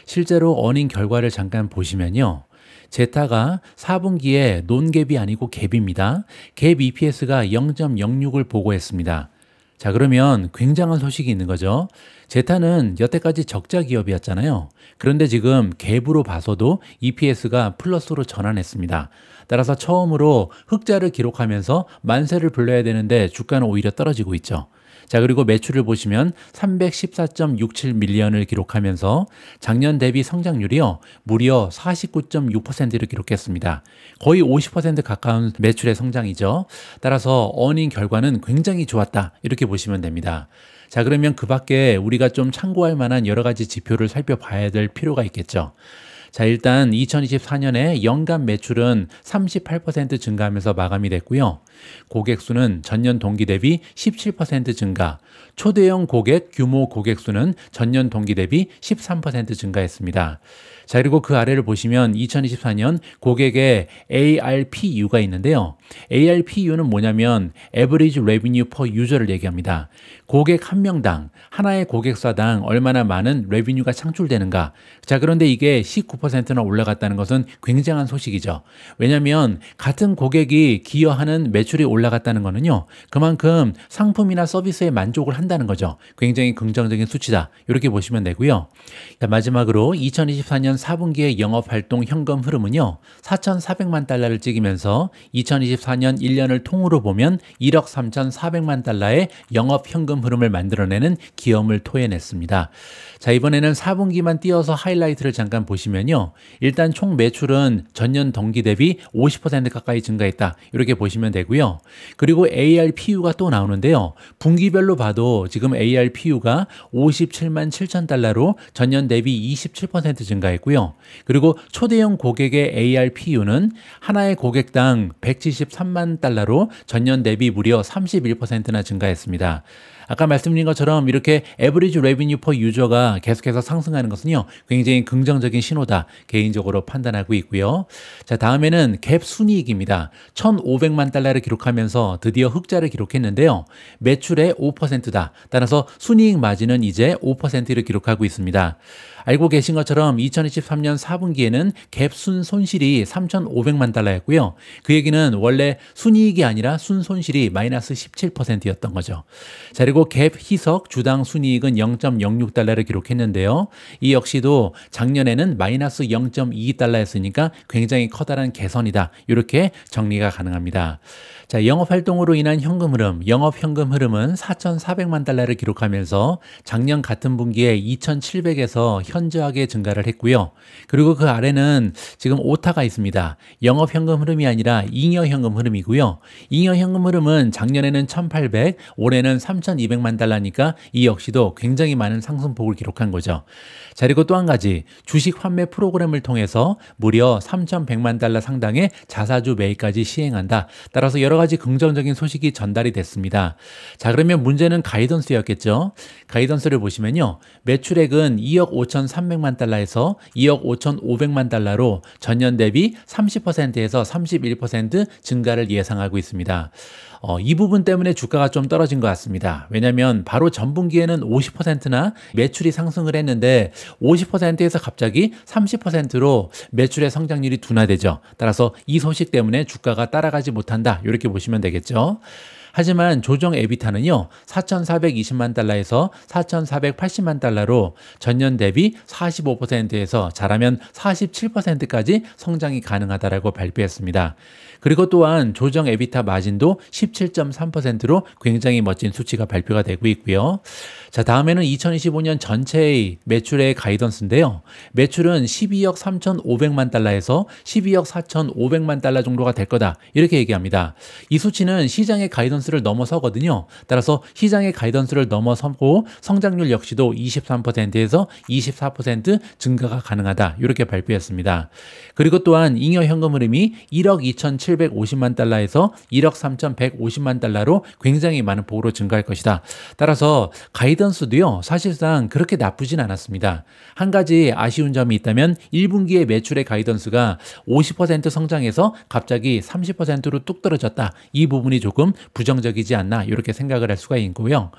실제로 어닝 결과를 잠깐 보시면요. 제타가 4분기에 논갭이 아니고 갭입니다. 갭 EPS가 0.06을 보고했습니다. 자, 그러면 굉장한 소식이 있는 거죠. 제타는 여태까지 적자 기업이었잖아요. 그런데 지금 갭으로 봐서도 EPS가 플러스로 전환했습니다. 따라서 처음으로 흑자를 기록하면서 만세를 불러야 되는데 주가는 오히려 떨어지고 있죠. 자, 그리고 매출을 보시면 314.67밀리언을 기록하면서 작년 대비 성장률이요. 무려 49.6%를 기록했습니다. 거의 50% 가까운 매출의 성장이죠. 따라서 어닝 결과는 굉장히 좋았다. 이렇게 보시면 됩니다. 자, 그러면 그 밖에 우리가 좀 참고할 만한 여러 가지 지표를 살펴봐야 될 필요가 있겠죠. 자, 일단 2024년에 연간 매출은 38% 증가하면서 마감이 됐고요. 고객 수는 전년 동기 대비 17% 증가, 초대형 고객 규모 고객 수는 전년 동기 대비 13% 증가했습니다. 자, 그리고 그 아래를 보시면 2024년 고객의 ARPU가 있는데요. ARPU는 뭐냐면 Average Revenue per User를 얘기합니다. 고객 한 명당, 하나의 고객사당 얼마나 많은 레비뉴가 창출되는가. 자, 그런데 이게 19%나 올라갔다는 것은 굉장한 소식이죠. 왜냐하면 같은 고객이 기여하는 매출이 올라갔다는 거는요. 그만큼 상품이나 서비스에 만족을 한다는 거죠. 굉장히 긍정적인 수치다. 이렇게 보시면 되고요. 자, 마지막으로 2024년 4분기의 영업활동 현금 흐름은요. 4,400만 달러를 찍으면서 2024년 1년을 통으로 보면 1억 3,400만 달러의 영업 현금 흐름을 만들어내는 기염을 토해냈습니다. 자, 이번에는 4분기만 띄어서 하이라이트를 잠깐 보시면요. 일단 총 매출은 전년 동기 대비 50% 가까이 증가했다. 이렇게 보시면 되고요. 그리고 ARPU가 또 나오는데요. 분기별로 봐도 지금 ARPU가 57만 7천 달러로 전년 대비 27% 증가했고요. 그리고 초대형 고객의 ARPU는 하나의 고객당 173만 달러로 전년 대비 무려 31%나 증가했습니다. 아까 말씀드린 것처럼 이렇게 Average Revenue per User가 계속해서 상승하는 것은요, 굉장히 긍정적인 신호다 개인적으로 판단하고 있고요. 자, 다음에는 갭 순이익입니다. 1,500만 달러를 기록하면서 드디어 흑자를 기록했는데요. 매출의 5%다. 따라서 순이익 마진은 이제 5%를 기록하고 있습니다. 알고 계신 것처럼 2023년 4분기에는 갭 순 손실이 3,500만 달러였고요. 그 얘기는 원래 순이익이 아니라 순 손실이 마이너스 17%였던 거죠. 자, 그리고 갭 희석 주당 순이익은 0.06달러를 기록했는데요. 이 역시도 작년에는 마이너스 0.22달러였으니까 굉장히 커다란 개선이다. 이렇게 정리가 가능합니다. 자, 영업활동으로 인한 현금 흐름, 영업현금 흐름은 4,400만 달러를 기록하면서 작년 같은 분기에 2,700에서 현저하게 증가를 했고요. 그리고 그 아래는 지금 오타가 있습니다. 영업현금 흐름이 아니라 잉여현금 흐름이고요. 잉여현금 흐름은 작년에는 1,800, 올해는 3,200만 달러니까 이 역시도 굉장히 많은 상승폭을 기록한 거죠. 자, 그리고 또 한 가지 주식 환매 프로그램을 통해서 무려 3,100만 달러 상당의 자사주 매입까지 시행한다. 따라서 여러 가지 긍정적인 소식이 전달이 됐습니다. 자, 그러면 문제는 가이던스였겠죠. 가이던스를 보시면요. 매출액은 2억 5,300만 달러에서 2억 5,500만 달러로 전년 대비 30%에서 31% 증가를 예상하고 있습니다. 이 부분 때문에 주가가 좀 떨어진 것 같습니다. 왜냐하면 바로 전분기에는 50%나 매출이 상승을 했는데 50%에서 갑자기 30%로 매출의 성장률이 둔화되죠. 따라서 이 소식 때문에 주가가 따라가지 못한다. 이렇게 보시면 되겠죠. 하지만 조정 에비타는요, 4,420만 달러에서 4,480만 달러로 전년 대비 45%에서 잘하면 47%까지 성장이 가능하다라고 발표했습니다. 그리고 또한 조정 에비타 마진도 17.3%로 굉장히 멋진 수치가 발표가 되고 있고요. 자, 다음에는 2025년 전체의 매출의 가이던스인데요. 매출은 12억 3,500만 달러에서 12억 4,500만 달러 정도가 될 거다. 이렇게 얘기합니다. 이 수치는 시장의 가이던스를 넘어서거든요. 따라서 시장의 가이던스를 넘어서고 성장률 역시도 23%에서 24% 증가가 가능하다. 이렇게 발표했습니다. 그리고 또한 잉여 현금 흐름이 1억 2,750만 달러에서 1억 3,150만 달러로 굉장히 많은 폭으로 증가할 것이다. 따라서 가이던스도요, 사실상 그렇게 나쁘진 않았습니다. 한 가지 아쉬운 점이 있다면 1분기의 매출의 가이던스가 50% 성장해서 갑자기 30%로 뚝 떨어졌다. 이 부분이 조금 부정적이지 않나 이렇게 생각을 할 수가 있고요.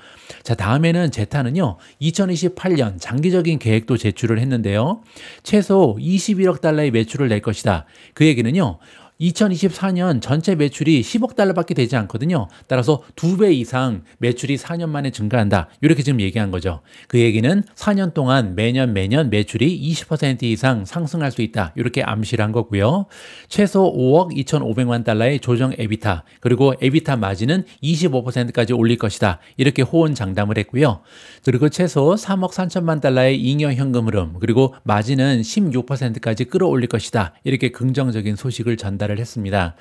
자, 다음에는 제타는요, 2028년 장기적인 계획도 제출을 했는데요. 최소 21억 달러의 매출을 낼 것이다. 그 얘기는요, 2024년 전체 매출이 10억 달러밖에 되지 않거든요. 따라서 2배 이상 매출이 4년 만에 증가한다. 이렇게 지금 얘기한 거죠. 그 얘기는 4년 동안 매년 매출이 20% 이상 상승할 수 있다. 이렇게 암시를 한 거고요. 최소 5억 2,500만 달러의 조정 에비타, 그리고 에비타 마진은 25%까지 올릴 것이다. 이렇게 호언장담을 했고요. 그리고 최소 3억 3천만 달러의 잉여 현금 흐름, 그리고 마진은 16%까지 끌어올릴 것이다. 이렇게 긍정적인 소식을 전달을 했습니다.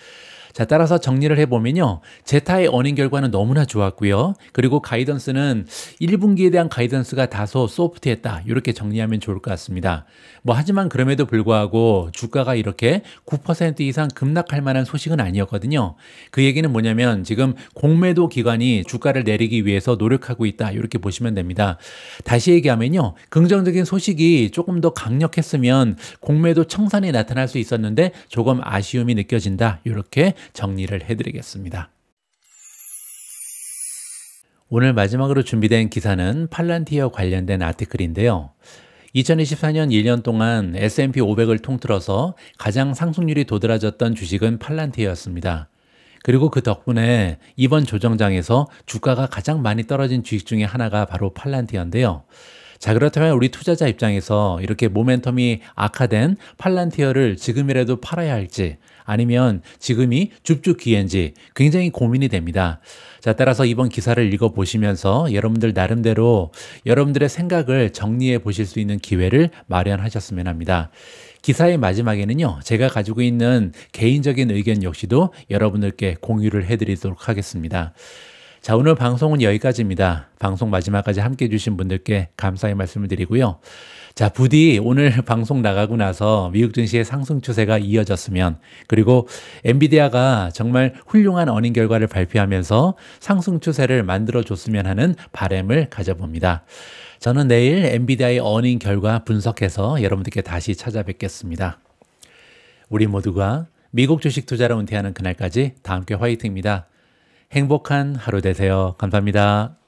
자, 따라서 정리를 해보면요. 제타의 어닝 결과는 너무나 좋았고요. 그리고 가이던스는 1분기에 대한 가이던스가 다소 소프트했다. 이렇게 정리하면 좋을 것 같습니다. 하지만 그럼에도 불구하고 주가가 이렇게 9% 이상 급락할 만한 소식은 아니었거든요. 그 얘기는 뭐냐면 지금 공매도 기관이 주가를 내리기 위해서 노력하고 있다. 이렇게 보시면 됩니다. 다시 얘기하면요. 긍정적인 소식이 조금 더 강력했으면 공매도 청산이 나타날 수 있었는데 조금 아쉬움이 느껴진다. 이렇게 정리를 해드리겠습니다. 오늘 마지막으로 준비된 기사는 팔란티어 관련된 아티클인데요. 2024년 1년 동안 S&P 500을 통틀어서 가장 상승률이 도드라졌던 주식은 팔란티어였습니다. 그리고 그 덕분에 이번 조정장에서 주가가 가장 많이 떨어진 주식 중에 하나가 바로 팔란티어인데요. 자, 그렇다면 우리 투자자 입장에서 이렇게 모멘텀이 악화된 팔란티어를 지금이라도 팔아야 할지 아니면 지금이 줍줍 기회인지 굉장히 고민이 됩니다. 자, 따라서 이번 기사를 읽어보시면서 여러분들 나름대로 여러분들의 생각을 정리해 보실 수 있는 기회를 마련하셨으면 합니다. 기사의 마지막에는요, 제가 가지고 있는 개인적인 의견 역시도 여러분들께 공유를 해드리도록 하겠습니다. 자, 오늘 방송은 여기까지입니다. 방송 마지막까지 함께 해주신 분들께 감사의 말씀을 드리고요. 자, 부디 오늘 방송 나가고 나서 미국 증시의 상승 추세가 이어졌으면, 그리고 엔비디아가 정말 훌륭한 어닝 결과를 발표하면서 상승 추세를 만들어줬으면 하는 바람을 가져봅니다. 저는 내일 엔비디아의 어닝 결과 분석해서 여러분들께 다시 찾아뵙겠습니다. 우리 모두가 미국 주식 투자를 은퇴하는 그날까지 다 함께 화이팅입니다. 행복한 하루 되세요. 감사합니다.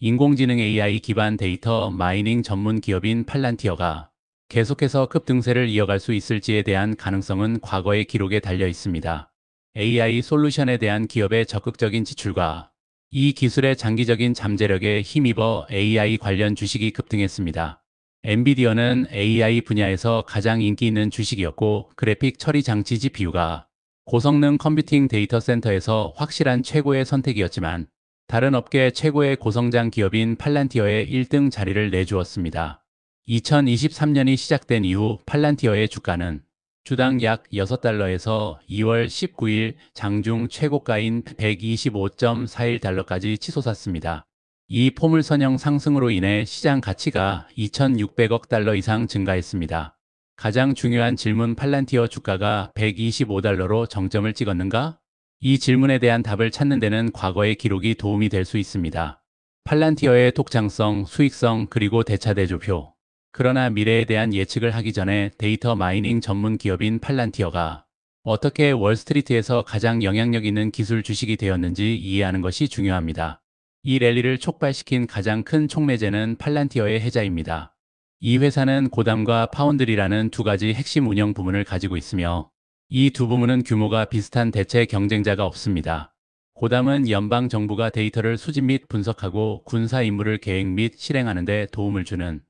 인공지능 AI 기반 데이터 마이닝 전문 기업인 팔란티어가 계속해서 급등세를 이어갈 수 있을지에 대한 가능성은 과거의 기록에 달려 있습니다. AI 솔루션에 대한 기업의 적극적인 지출과 이 기술의 장기적인 잠재력에 힘입어 AI 관련 주식이 급등했습니다. 엔비디어는 AI 분야에서 가장 인기 있는 주식이었고, 그래픽 처리 장치 GPU가 고성능 컴퓨팅 데이터 센터에서 확실한 최고의 선택이었지만, 다른 업계 최고의 고성장 기업인 팔란티어의 1등 자리를 내주었습니다. 2023년이 시작된 이후 팔란티어의 주가는 주당 약 6달러에서 2월 19일 장중 최고가인 125.41달러까지 치솟았습니다. 이 포물선형 상승으로 인해 시장 가치가 2,600억 달러 이상 증가했습니다. 가장 중요한 질문, 팔란티어 주가가 125달러로 정점을 찍었는가? 이 질문에 대한 답을 찾는 데는 과거의 기록이 도움이 될 수 있습니다. 팔란티어의 독창성, 수익성, 그리고 대차대조표. 그러나 미래에 대한 예측을 하기 전에 데이터 마이닝 전문 기업인 팔란티어가 어떻게 월스트리트에서 가장 영향력 있는 기술 주식이 되었는지 이해하는 것이 중요합니다. 이 랠리를 촉발시킨 가장 큰 촉매제는 팔란티어의 해자입니다. 이 회사는 고담과 파운드리라는 두 가지 핵심 운영 부문을 가지고 있으며, 이 두 부문은 규모가 비슷한 대체 경쟁자가 없습니다. 고담은 연방 정부가 데이터를 수집 및 분석하고 군사 임무를 계획 및 실행하는 데 도움을 주는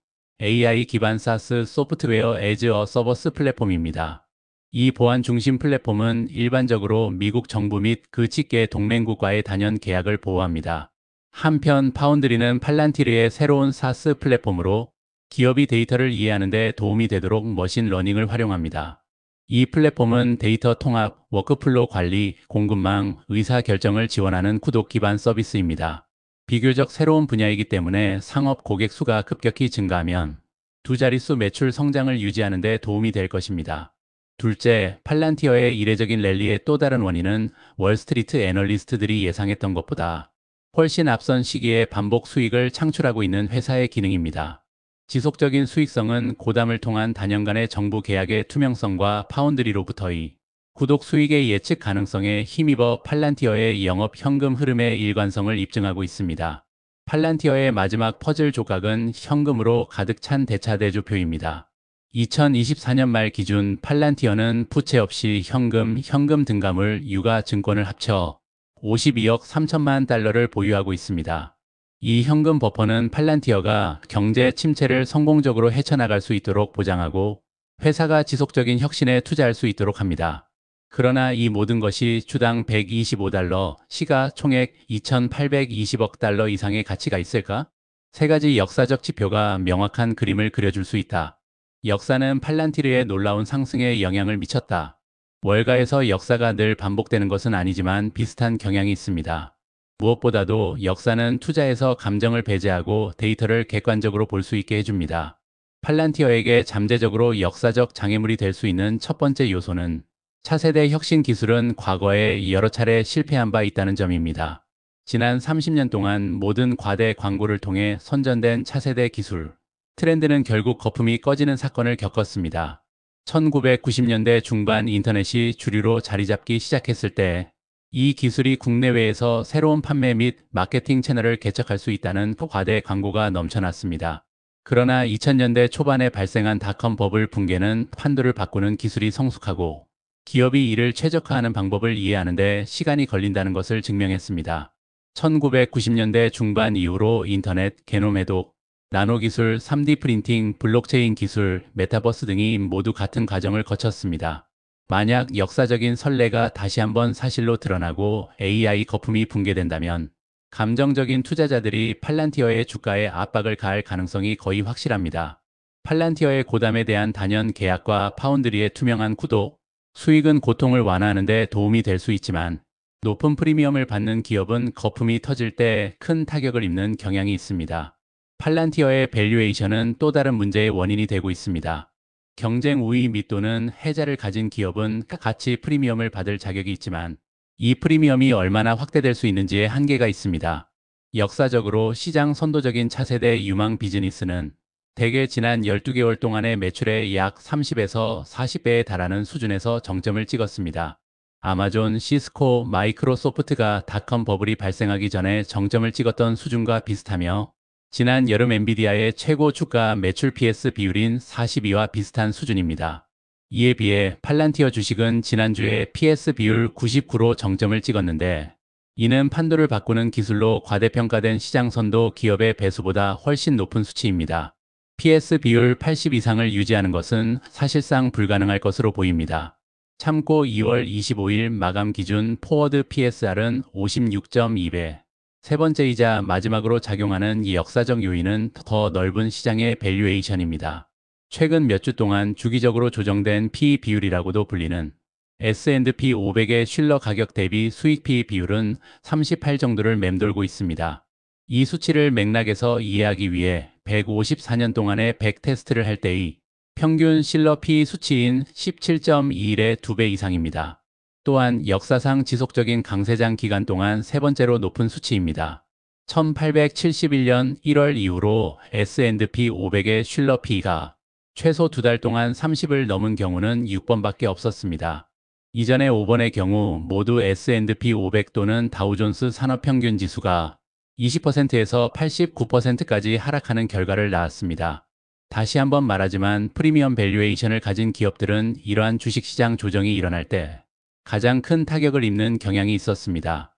AI 기반 SaaS 소프트웨어 as a 서버스 플랫폼입니다. 이 보안 중심 플랫폼은 일반적으로 미국 정부 및 그 직계 동맹국과의 단연 계약을 보호합니다. 한편 파운드리는 팔란티어의 새로운 사스 플랫폼으로 기업이 데이터를 이해하는 데 도움이 되도록 머신러닝을 활용합니다. 이 플랫폼은 데이터 통합, 워크플로우 관리, 공급망, 의사결정을 지원하는 구독 기반 서비스입니다. 비교적 새로운 분야이기 때문에 상업 고객 수가 급격히 증가하면 두 자릿수 매출 성장을 유지하는 데 도움이 될 것입니다. 둘째, 팔란티어의 이례적인 랠리의 또 다른 원인은 월스트리트 애널리스트들이 예상했던 것보다 훨씬 앞선 시기에 반복 수익을 창출하고 있는 회사의 기능입니다. 지속적인 수익성은 고담을 통한 단연간의 정부 계약의 투명성과 파운드리로부터의 구독 수익의 예측 가능성에 힘입어 팔란티어의 영업 현금 흐름의 일관성을 입증하고 있습니다. 팔란티어의 마지막 퍼즐 조각은 현금으로 가득 찬 대차대조표입니다. 2024년 말 기준 팔란티어는 부채 없이 현금 등가물, 유가 증권을 합쳐 52억 3천만 달러를 보유하고 있습니다. 이 현금 버퍼는 팔란티어가 경제 침체를 성공적으로 헤쳐나갈 수 있도록 보장하고 회사가 지속적인 혁신에 투자할 수 있도록 합니다. 그러나 이 모든 것이 주당 125달러, 시가총액 2,820억 달러 이상의 가치가 있을까? 세 가지 역사적 지표가 명확한 그림을 그려줄 수 있다. 역사는 팔란티어의 놀라운 상승에 영향을 미쳤다. 월가에서 역사가 늘 반복되는 것은 아니지만 비슷한 경향이 있습니다. 무엇보다도 역사는 투자에서 감정을 배제하고 데이터를 객관적으로 볼 수 있게 해줍니다. 팔란티어에게 잠재적으로 역사적 장애물이 될 수 있는 첫 번째 요소는 차세대 혁신 기술은 과거에 여러 차례 실패한 바 있다는 점입니다. 지난 30년 동안 모든 과대 광고를 통해 선전된 차세대 기술 트렌드는 결국 거품이 꺼지는 사건을 겪었습니다. 1990년대 중반 인터넷이 주류로 자리 잡기 시작했을 때 이 기술이 국내외에서 새로운 판매 및 마케팅 채널을 개척할 수 있다는 과대 광고가 넘쳐났습니다. 그러나 2000년대 초반에 발생한 닷컴 버블 붕괴는 판도를 바꾸는 기술이 성숙하고 기업이 이를 최적화하는 방법을 이해하는 데 시간이 걸린다는 것을 증명했습니다. 1990년대 중반 이후로 인터넷, 게놈 해독, 나노기술, 3D 프린팅, 블록체인 기술, 메타버스 등이 모두 같은 과정을 거쳤습니다. 만약 역사적인 선례가 다시 한번 사실로 드러나고 AI 거품이 붕괴된다면 감정적인 투자자들이 팔란티어의 주가에 압박을 가할 가능성이 거의 확실합니다. 팔란티어의 고담에 대한 단연 계약과 파운드리의 투명한 구독, 수익은 고통을 완화하는 데 도움이 될 수 있지만 높은 프리미엄을 받는 기업은 거품이 터질 때 큰 타격을 입는 경향이 있습니다. 팔란티어의 밸류에이션은 또 다른 문제의 원인이 되고 있습니다. 경쟁 우위 및 또는 해자를 가진 기업은 같이 프리미엄을 받을 자격이 있지만 이 프리미엄이 얼마나 확대될 수 있는지에 한계가 있습니다. 역사적으로 시장 선도적인 차세대 유망 비즈니스는 대개 지난 12개월 동안의 매출의 약 30에서 40배에 달하는 수준에서 정점을 찍었습니다. 아마존, 시스코, 마이크로소프트가 닷컴 버블이 발생하기 전에 정점을 찍었던 수준과 비슷하며 지난 여름 엔비디아의 최고 주가 매출 PS 비율인 42와 비슷한 수준입니다. 이에 비해 팔란티어 주식은 지난주에 PS 비율 99로 정점을 찍었는데 이는 판도를 바꾸는 기술로 과대평가된 시장 선도 기업의 배수보다 훨씬 높은 수치입니다. PS 비율 80 이상을 유지하는 것은 사실상 불가능할 것으로 보입니다. 참고 2월 25일 마감 기준 포워드 PSR은 56.2배. 세 번째이자 마지막으로 작용하는 이 역사적 요인은 더 넓은 시장의 밸류에이션입니다. 최근 몇 주 동안 주기적으로 조정된 PE 비율이라고도 불리는 S&P 500의 슐러 가격 대비 수익 PE 비율은 38 정도를 맴돌고 있습니다. 이 수치를 맥락에서 이해하기 위해 154년 동안의 백테스트를 할 때의 평균 실러 PE 수치인 17.21의 2배 이상입니다. 또한 역사상 지속적인 강세장 기간 동안 세 번째로 높은 수치입니다. 1871년 1월 이후로 S&P 500의 슐러 PE가 최소 2달 동안 30을 넘은 경우는 6번밖에 없었습니다. 이전의 5번의 경우 모두 S&P 500 또는 다우존스 산업평균 지수가 20%에서 89%까지 하락하는 결과를 낳았습니다. 다시 한번 말하지만 프리미엄 밸류에이션을 가진 기업들은 이러한 주식시장 조정이 일어날 때 가장 큰 타격을 입는 경향이 있었습니다.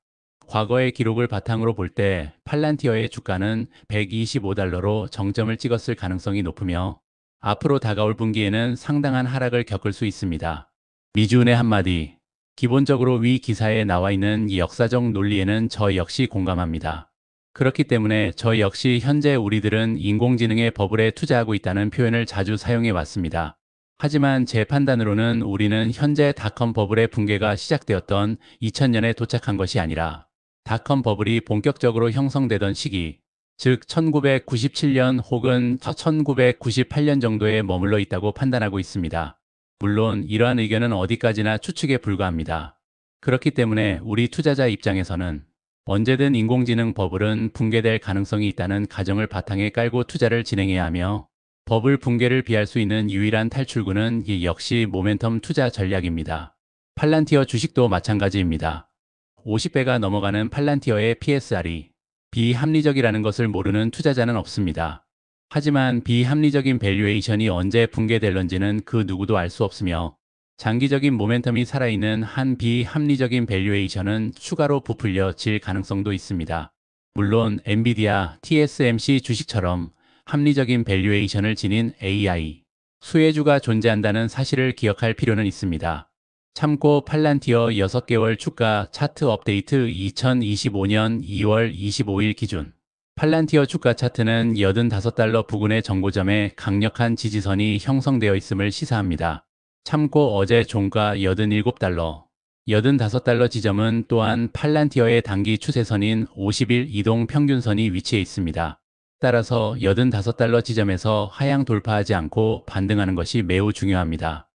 과거의 기록을 바탕으로 볼 때 팔란티어의 주가는 125달러로 정점을 찍었을 가능성이 높으며 앞으로 다가올 분기에는 상당한 하락을 겪을 수 있습니다. 미주은의 한마디, 기본적으로 위 기사에 나와 있는 이 역사적 논리에는 저 역시 공감합니다. 그렇기 때문에 저 역시 현재 우리들은 인공지능의 버블에 투자하고 있다는 표현을 자주 사용해 왔습니다. 하지만 제 판단으로는 우리는 현재 닷컴 버블의 붕괴가 시작되었던 2000년에 도착한 것이 아니라 닷컴 버블이 본격적으로 형성되던 시기, 즉 1997년 혹은 1998년 정도에 머물러 있다고 판단하고 있습니다. 물론 이러한 의견은 어디까지나 추측에 불과합니다. 그렇기 때문에 우리 투자자 입장에서는 언제든 인공지능 버블은 붕괴될 가능성이 있다는 가정을 바탕에 깔고 투자를 진행해야 하며 버블 붕괴를 피할 수 있는 유일한 탈출구는 이 역시 모멘텀 투자 전략입니다. 팔란티어 주식도 마찬가지입니다. 50배가 넘어가는 팔란티어의 PSR이 비합리적이라는 것을 모르는 투자자는 없습니다. 하지만 비합리적인 밸류에이션이 언제 붕괴될런지는 그 누구도 알 수 없으며 장기적인 모멘텀이 살아있는 한 비합리적인 밸류에이션은 추가로 부풀려질 가능성도 있습니다. 물론 엔비디아, TSMC 주식처럼 합리적인 밸류에이션을 지닌 AI, 수혜주가 존재한다는 사실을 기억할 필요는 있습니다. 참고 팔란티어 6개월 주가 차트 업데이트 2025년 2월 25일 기준 팔란티어 주가 차트는 85달러 부근의 정고점에 강력한 지지선이 형성되어 있음을 시사합니다. 참고 어제 종가 87달러, 85달러 지점은 또한 팔란티어의 단기 추세선인 50일 이동 평균선이 위치해 있습니다. 따라서 85달러 지점에서 하향 돌파하지 않고 반등하는 것이 매우 중요합니다.